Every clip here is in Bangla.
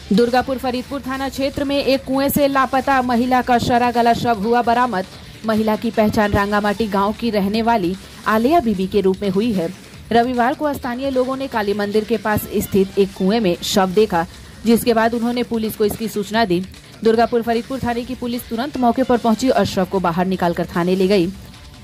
दुर्गापुर फरीदपुर थाना क्षेत्र में एक कुएं से लापता महिला का शरा गला शव हुआ बरामद। महिला की पहचान रांगामाटी गांव की रहने वाली आलिया बीबी के रूप में हुई है। रविवार को स्थानीय लोगों ने काली मंदिर के पास स्थित एक कुएं में शव देखा, जिसके बाद उन्होंने पुलिस को इसकी सूचना दी। दुर्गापुर फरीदपुर थाने की पुलिस तुरंत मौके पर पहुंची और शव को बाहर निकालकर थाने ले गई।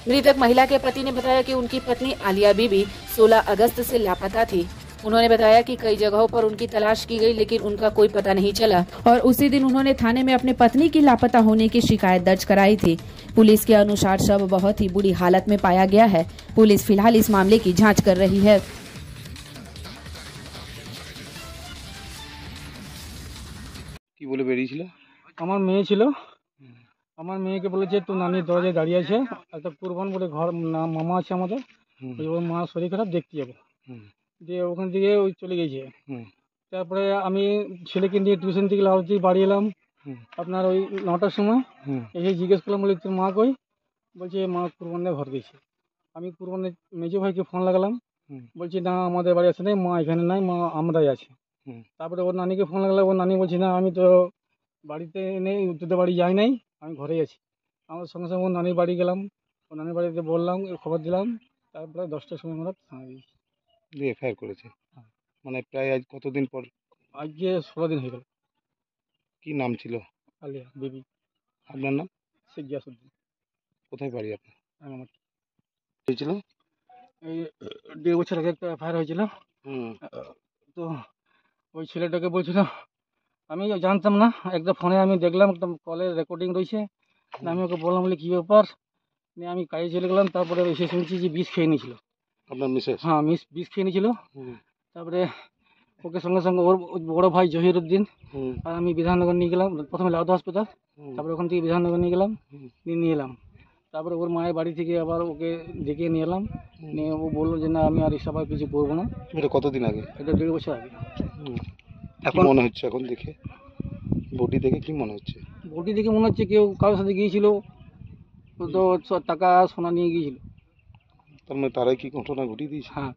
मृतक महिला के पति ने बताया कि उनकी पत्नी आलिया बीबी 16 अगस्त से लापता थी। उन्होंने बताया कि कई जगहों पर उनकी तलाश की गई, लेकिन उनका कोई पता नहीं चला और उसी दिन उन्होंने थाने में अपने पत्नी की लापता होने की शिकायत दर्ज कराई थी। पुलिस के अनुसार शव बहुत ही बुरी हालत में पाया गया है। पुलिस फिलहाल इस मामले की जांच कर रही है। কি বলে বেরিয়েছিল? আমার মেয়ে ছিল। আমার মেয়েকে বলেছে তো নানির দরজায় দাঁড়িয়ে আছে, একটা কুরবান বলে ঘর মামা আছে আমাদের, ওর মা শরীর খারাপ দেখতে যাবে, দিয়ে ওখান থেকে ওই চলে গেছে। তারপরে আমি ছেলেকে নিয়ে টিউশন থেকে লাউতি বাড়ি এলাম আপনার ওই 9টার সময়। এসে জিজ্ঞেস করলাম, বলে তোর মা কই? বলছে মা কুরবানের ঘর গেছে। আমি কুরবানের মেজো ভাইকে ফোন লাগালাম, বলছি না আমাদের বাড়ি আসে নাই, মা এখানে নাই, মা আমরাই আছি। তারপরে ওর নানিকে ফোন লাগালাম, ওর নানি বলছে না আমি তো বাড়িতে নেই, তোদের বাড়ি যাই নাই, আমি ঘরেই আছি। আমার সঙ্গে সঙ্গে ওর নানির বাড়ি গেলাম, ওর নানির বাড়িতে বললাম, খবর দিলাম। তারপরে 10টার সময় আমরা থানায় গেছি। এফআইআর করেছে? মানে প্রায় আজ কতদিন পর? আজকে 16 দিন হয়ে গেল। কি নাম ছিল? আলিয়া বেবি। আপনার নাম? শেখ গিয়াসউদ্দিন। কোথায় বাড়ি আপনার? আমার হয়েছিল এই 1.5 বছর আগে একটা এফআইআর হয়েছিল। তো ওই ছেলেটাকে বলছিল, আমি জানতাম না, একটা ফোনে আমি দেখলাম একটা কলের রেকর্ডিং রয়েছে। আমি ওকে বললাম, বলে কী ব্যাপার, নিয়ে আমি কাজে চলে গেলাম। তারপরে এসে শুনছি যে বিষ খেয়ে নিয়েছিল। আপনার মিসেস? হ্যাঁ, বিষ খেয়ে নিয়েছিল। তারপরে ওকে সঙ্গে সঙ্গে ওর বড় ভাই জহিরুদ্দিন আর আমি বিধাননগর নিয়ে গেলাম। প্রথমে লাউদা হাসপাতাল, তারপরে ওখান থেকে বিধাননগর নিয়ে গেলাম, নিয়ে এলাম। তারপরে ওর মায়ের বাড়ি থেকে আবার ওকে ডেকে নিয়ে এলাম, নিয়ে ও বললো যে না আমি আর এসব আর কিছু করবো না। এটা কতদিন আগে? এটা 1.5 বছর আগে। এখন মনে হচ্ছে, এখন দেখে বডি দেখে কি মনে হচ্ছে? বডি দেখে মনে হচ্ছে কেউ কারোর সাথে গিয়েছিল, তো টাকা সোনা নিয়ে গিয়েছিল। তার মানে তারাই কি ঘটনা ঘটিয়ে দিয়েছে? হ্যাঁ।